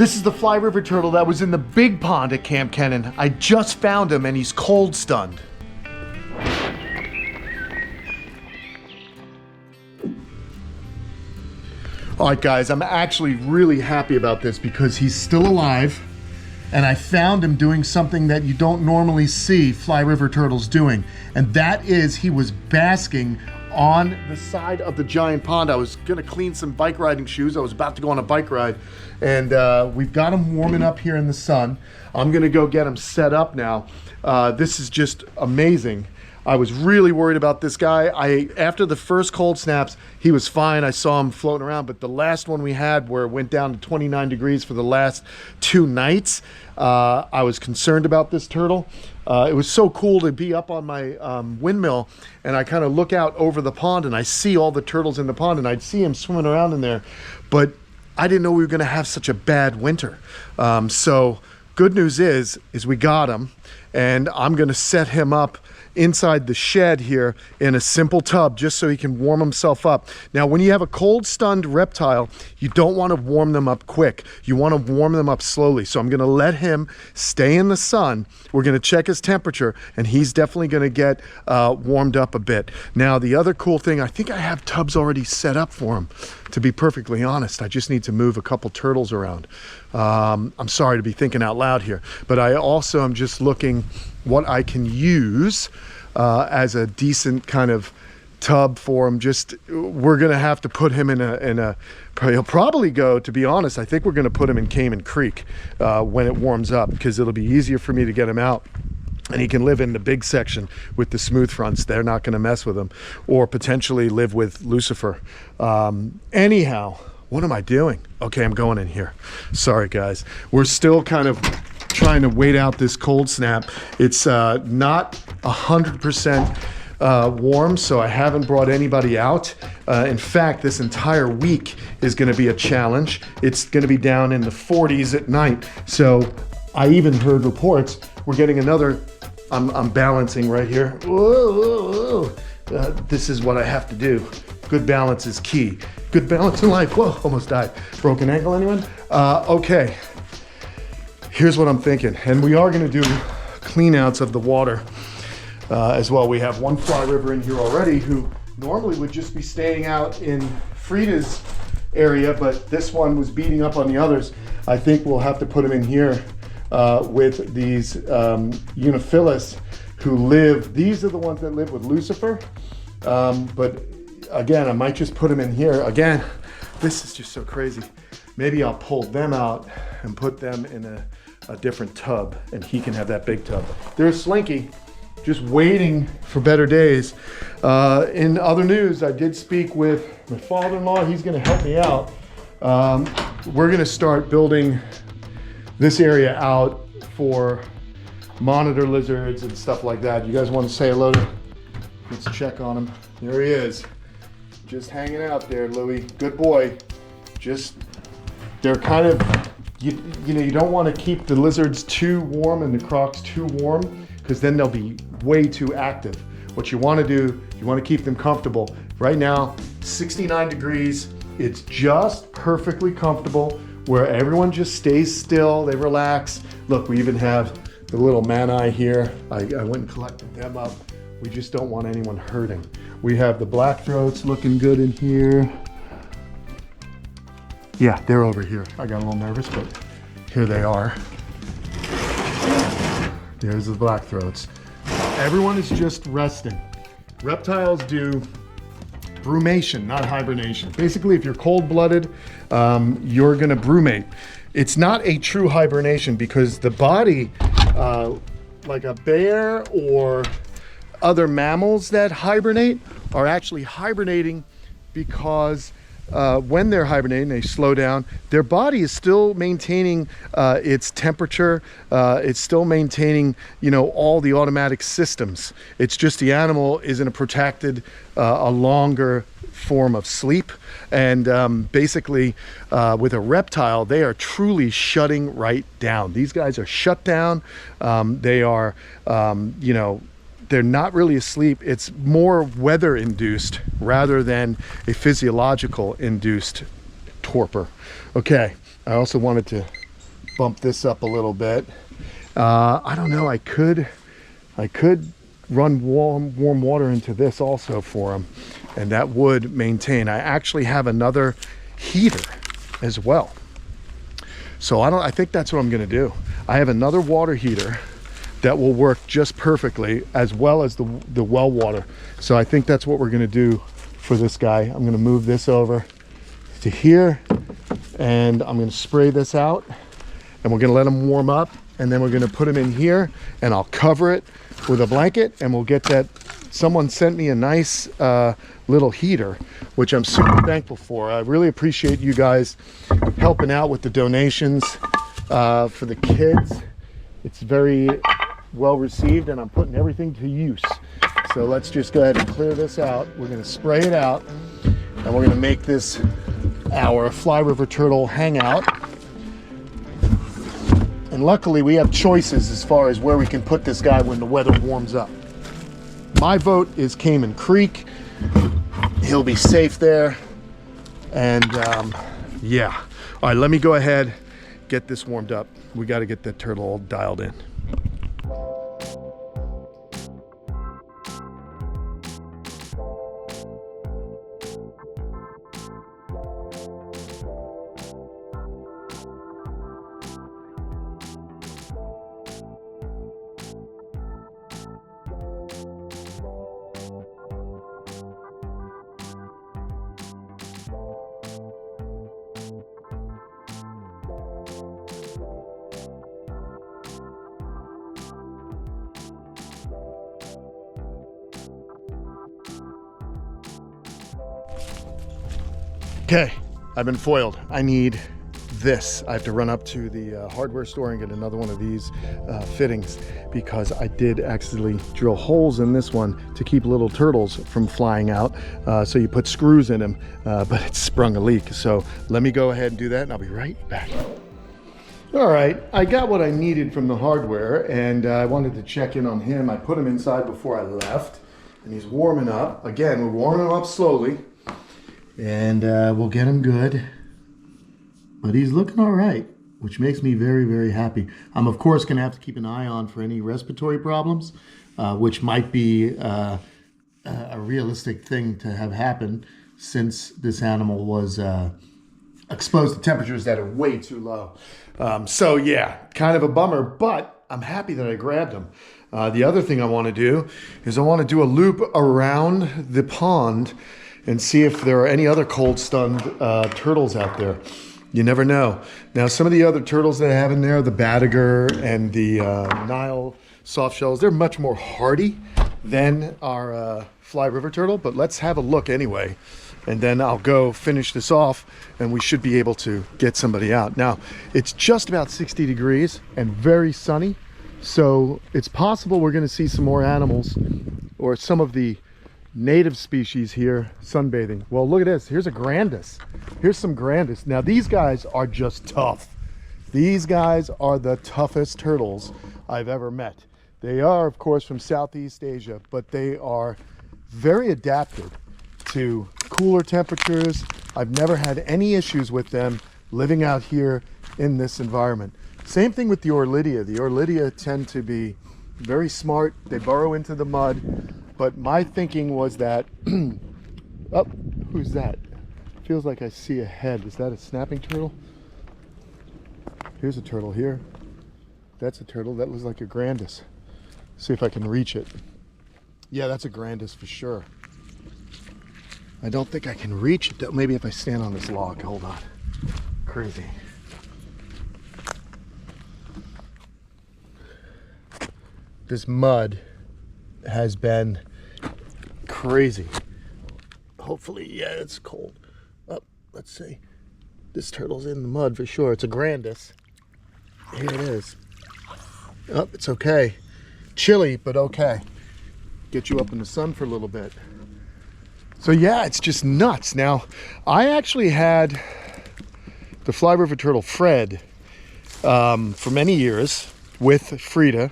This is the fly river turtle that was in the big pond at Kamp Kenan. I just found him and he's cold stunned. All right, guys, I'm actually really happy about this because he's still alive, and I found him doing something that you don't normally see fly river turtles doing, and that is he was basking on the side of the giant pond. I was gonna clean some bike riding shoes. I was about to go on a bike ride, and we've got him warming up here in the sun. I'm gonna go get him set up now. This is just amazing. I was really worried about this guy. After the first cold snaps, he was fine. I saw him floating around, but the last one we had where it went down to 29 degrees for the last 2 nights, I was concerned about this turtle. It was so cool to be up on my windmill, and I kind of look out over the pond and I see all the turtles in the pond, and I'd see him swimming around in there, but I didn't know we were gonna have such a bad winter. So good news is we got him, and I'm gonna set him up inside the shed here in a simple tub just so he can warm himself up. Now, when you have a cold stunned reptile, you don't want to warm them up quick. You want to warm them up slowly. So I'm going to let him stay in the sun. We're going to check his temperature, and he's definitely going to get warmed up a bit. Now, the other cool thing, I think I have tubs already set up for him, to be perfectly honest. I just need to move a couple turtles around. I'm sorry to be thinking out loud here, but I also am just looking what I can use as a decent kind of tub for him. We're gonna have to put him he'll probably go, to be honest, I think we're gonna put him in Cayman Creek when it warms up, because it'll be easier for me to get him out, and he can live in the big section with the smooth fronts. They're not gonna mess with him, or potentially live with Lucifer. Anyhow, what am I doing? Okay, I'm going in here. Sorry, guys. We're still kind of trying to wait out this cold snap. It's not 100% warm, so I haven't brought anybody out. In fact, this entire week is gonna be a challenge. It's gonna be down in the 40s at night. So I even heard reports, we're getting another, I'm balancing right here. Whoa, whoa, whoa. This is what I have to do. Good balance is key. Good balance in life. Whoa, almost died. Broken ankle, anyone? Okay. Here's what I'm thinking, and we are going to do clean outs of the water as well. We have one fly river in here already who normally would just be staying out in Frida's area, but this one was beating up on the others. I think we'll have to put him in here with these Uniphilus who live, these are the ones that live with Lucifer, but again, I might just put him in here. Again, this is just so crazy. Maybe I'll pull them out and put them in a different tub, and he can have that big tub. There's Slinky, just waiting for better days. In other news, I did speak with my father-in-law. He's gonna help me out. We're gonna start building this area out for monitor lizards and stuff like that. You guys want to say hello to, let's check on him. There he is, just hanging out there, Louie. Good boy. They're kind of, you know, you don't want to keep the lizards too warm and the crocs too warm, because then they'll be way too active. What you want to do, you want to keep them comfortable. Right now, 69 degrees. It's just perfectly comfortable where everyone just stays still, they relax. Look, we even have the little man-eye here. I went and collected them up. We just don't want anyone hurting. We have the black throats looking good in here. Yeah, they're over here. I got a little nervous, but here they are. There's the black throats. Everyone is just resting. Reptiles do brumation, not hibernation. Basically, if you're cold-blooded, you're gonna brumate. It's not a true hibernation because the body, like a bear or other mammals that hibernate, are actually hibernating because when they're hibernating, they slow down. Their body is still maintaining its temperature. It's still maintaining, you know, all the automatic systems. It's just the animal is in a protracted, a longer form of sleep. And basically, with a reptile, they are truly shutting right down. These guys are shut down. They are, you know, they're not really asleep. It's more weather induced rather than a physiological induced torpor. Okay, I also wanted to bump this up a little bit. I don't know, I could run warm water into this also for him, and that would maintain. I actually have another heater as well. So I think that's what I'm gonna do. I have another water heater that will work just perfectly, as well as the well water. So I think that's what we're gonna do for this guy. I'm gonna move this over to here, and I'm gonna spray this out, and we're gonna let him warm up, and then we're gonna put him in here, and I'll cover it with a blanket, and we'll get that. Someone sent me a nice little heater, which I'm super thankful for. I really appreciate you guys helping out with the donations for the kids. It's very well received, and I'm putting everything to use. So let's just go ahead and clear this out. We're gonna spray it out, and we're gonna make this our Fly River Turtle hangout. And luckily we have choices as far as where we can put this guy when the weather warms up. My vote is Cayman Creek. He'll be safe there. And yeah. All right, let me go ahead, get this warmed up. We got to get that turtle all dialed in. Okay, I've been foiled. I need this. I have to run up to the hardware store and get another one of these fittings, because I did accidentally drill holes in this one to keep little turtles from flying out. So you put screws in them, but it sprung a leak. So let me go ahead and do that, and I'll be right back. All right, I got what I needed from the hardware, and I wanted to check in on him. I put him inside before I left, and he's warming up. Again, we're warming him up slowly. And we'll get him good, but he's looking all right, which makes me very, very happy. I'm of course going to have to keep an eye on for any respiratory problems, which might be a realistic thing to have happen, since this animal was exposed to temperatures that are way too low. So yeah, kind of a bummer, but I'm happy that I grabbed him. The other thing I want to do is I want to do a loop around the pond and see if there are any other cold stunned turtles out there. You never know. Now, some of the other turtles that I have in there, the Badager and the Nile soft shells, they're much more hardy than our Fly River turtle, but let's have a look anyway. And then I'll go finish this off, and we should be able to get somebody out. Now, it's just about 60 degrees and very sunny, so it's possible we're gonna see some more animals, or some of the native species here sunbathing. Well, look at this. Here's a grandis. Here's some grandis. Now, these guys are just tough. These guys are the toughest turtles I've ever met. They are, of course, from Southeast Asia, but they are very adapted to cooler temperatures. I've never had any issues with them living out here in this environment. Same thing with the Orlidia. The Orlidia tend to be very smart. They burrow into the mud. But my thinking was that, oh, who's that? Feels like I see a head. Is that a snapping turtle? Here's a turtle here. That's a turtle. That looks like a grandis. See if I can reach it. Yeah, that's a grandis for sure. I don't think I can reach it though. Maybe if I stand on this log. Hold on. Crazy. This mud has been crazy. Hopefully, yeah, it's cold. Oh, let's see. This turtle's in the mud for sure. It's a grandis. Here it is. Oh, it's okay. Chilly, but okay. Get you up in the sun for a little bit. So yeah, it's just nuts. Now, I actually had the Fly River turtle Fred for many years with Frida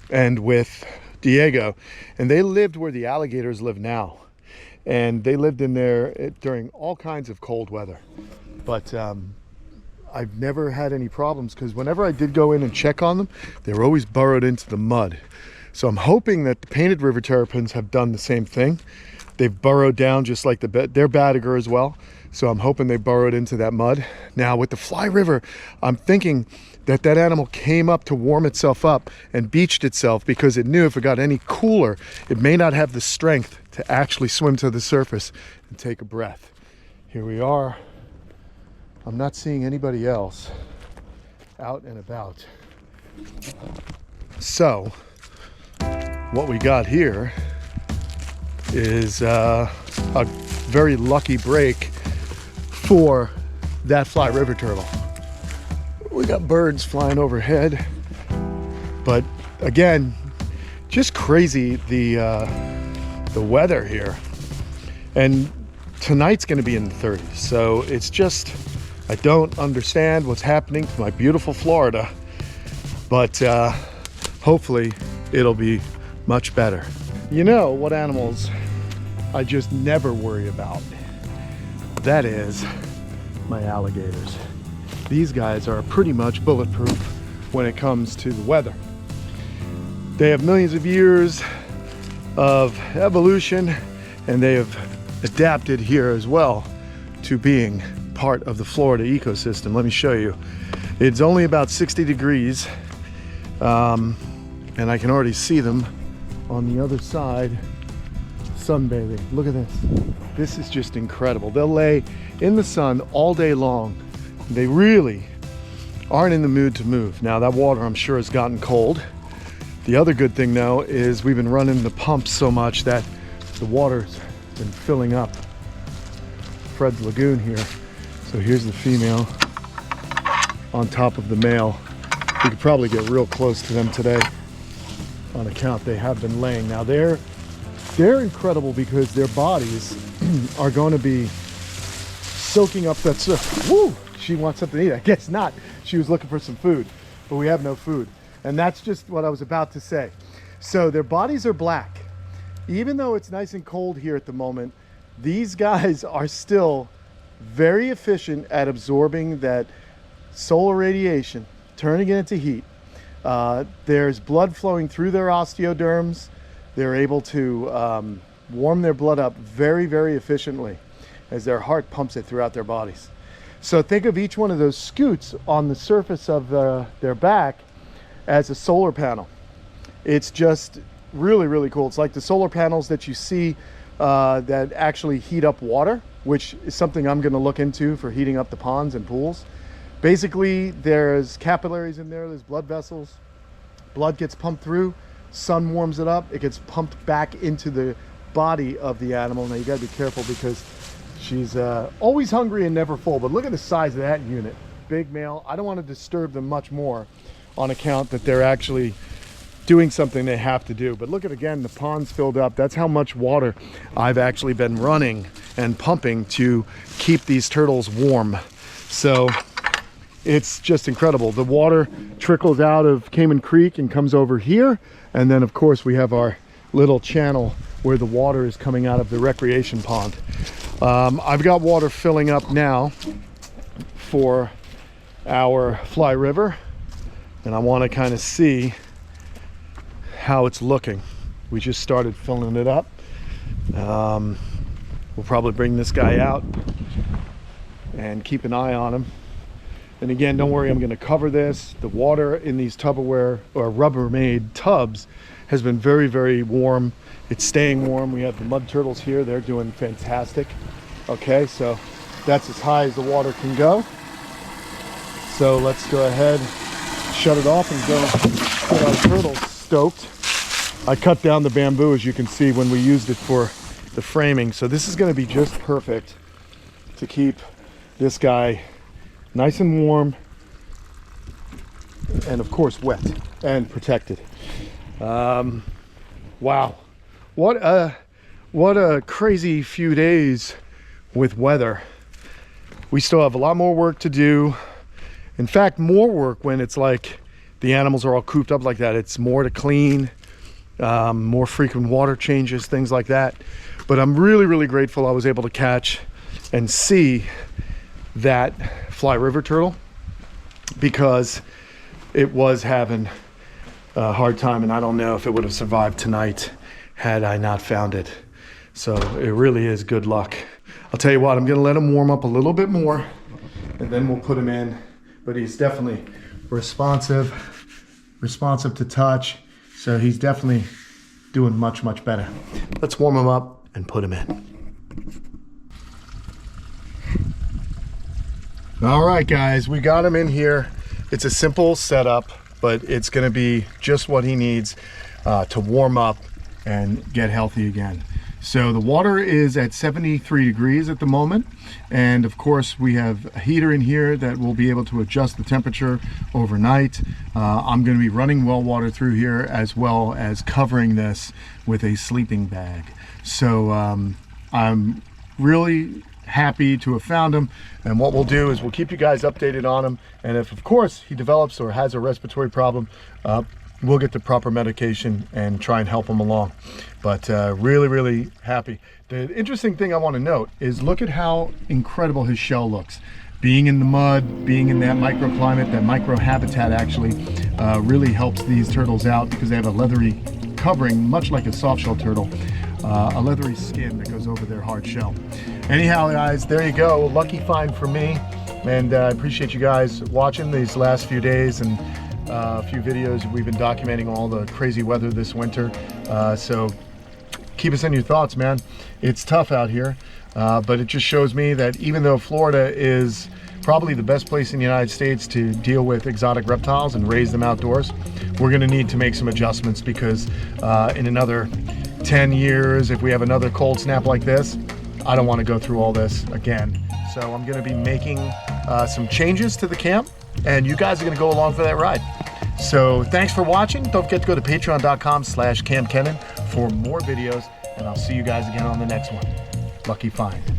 and with Diego, and they lived where the alligators live now, and they lived in there during all kinds of cold weather. But I've never had any problems, because whenever I did go in and check on them, they were always burrowed into the mud. So I'm hoping that the painted river terrapins have done the same thing. They've burrowed down just like they're Badiger as well. So I'm hoping they burrowed into that mud. Now with the fly river, I'm thinking that that animal came up to warm itself up and beached itself because it knew if it got any cooler, it may not have the strength to actually swim to the surface and take a breath. Here we are. I'm not seeing anybody else out and about. So what we got here is a very lucky break for that fly river turtle. We got birds flying overhead, but again, just crazy the weather here. And tonight's going to be in the 30s, so it's just, I don't understand what's happening to my beautiful Florida, but hopefully it'll be much better. You know what animals I just never worry about? That is my alligators. These guys are pretty much bulletproof when it comes to the weather. They have millions of years of evolution, and they have adapted here as well to being part of the Florida ecosystem. Let me show you. It's only about 60 degrees, and I can already see them on the other side sunbathing. Look at this. This is just incredible. They'll lay in the sun all day long. They really aren't in the mood to move. Now that water, I'm sure, has gotten cold. The other good thing though is we've been running the pumps so much that the water's been filling up Fred's Lagoon here. So here's the female on top of the male. We could probably get real close to them today on account they have been laying. Now they're incredible because their bodies are going to be soaking up that stuff. Woo! She wants something to eat. I guess not. She was looking for some food, but we have no food. And that's just what I was about to say. So their bodies are black. Even though it's nice and cold here at the moment, these guys are still very efficient at absorbing that solar radiation, turning it into heat. There's blood flowing through their osteoderms. They're able to warm their blood up very, very efficiently as their heart pumps it throughout their bodies. So think of each one of those scutes on the surface of their back as a solar panel. It's just really, really cool. It's like the solar panels that you see that actually heat up water, which is something I'm going to look into for heating up the ponds and pools. Basically, there's capillaries in there, there's blood vessels. Blood gets pumped through, sun warms it up, it gets pumped back into the body of the animal. Now you got to be careful because she's always hungry and never full, but look at the size of that unit. Big male. I don't want to disturb them much more on account that they're actually doing something they have to do. But look at, again, the pond's filled up. That's how much water I've actually been running and pumping to keep these turtles warm. So it's just incredible. The water trickles out of Cayman Creek and comes over here. And then of course we have our little channel where the water is coming out of the recreation pond. I've got water filling up now for our Fly River, and I want to kind of see how it's looking. We just started filling it up. We'll probably bring this guy out and keep an eye on him. And again, don't worry, I'm going to cover this. The water in these Tupperware or Rubbermaid tubs has been very, very warm. It's staying warm. We have the mud turtles here. They're doing fantastic. Okay, so that's as high as the water can go. So let's go ahead, shut it off and go get our turtles stoked. I cut down the bamboo, as you can see, when we used it for the framing. So this is going to be just perfect to keep this guy nice and warm and of course wet and protected. Wow, what a crazy few days with weather. We still have a lot more work to do. In fact, more work when it's like the animals are all cooped up like that. It's more to clean, more frequent water changes, things like that. But I'm really, really grateful I was able to catch and see that Fly River turtle. because it was having a hard time, and I don't know if it would have survived tonight had I not found it. So it really is good luck. I'll tell you what, I'm gonna let him warm up a little bit more and then we'll put him in. But he's definitely responsive to touch. So he's definitely doing much, much better. Let's warm him up and put him in. All right, guys, we got him in here. It's a simple setup, but it's gonna be just what he needs to warm up and get healthy again. So the water is at 73 degrees at the moment. And of course we have a heater in here that will be able to adjust the temperature overnight. I'm gonna be running well water through here as well as covering this with a sleeping bag. So I'm really happy to have found him, and what we'll do is we'll keep you guys updated on him, and if of course he develops or has a respiratory problem, we'll get the proper medication and try and help him along. But really happy. The interesting thing I want to note is look at how incredible his shell looks. Being in the mud, being in that microclimate, that micro habitat actually really helps these turtles out because they have a leathery covering, much like a soft shell turtle. A leathery skin that goes over their hard shell. Anyhow, guys, there you go. Lucky find for me. And I appreciate you guys watching these last few days and a few videos. We've been documenting all the crazy weather this winter. So keep us in your thoughts, man. It's tough out here, but it just shows me that even though Florida is probably the best place in the United States to deal with exotic reptiles and raise them outdoors, we're gonna need to make some adjustments because in another 10 years, if we have another cold snap like this, I don't want to go through all this again. So I'm going to be making some changes to the camp, and you guys are going to go along for that ride. So thanks for watching. Don't forget to go to patreon.com/Kamp Kenan for more videos, and I'll see you guys again on the next one. Lucky find.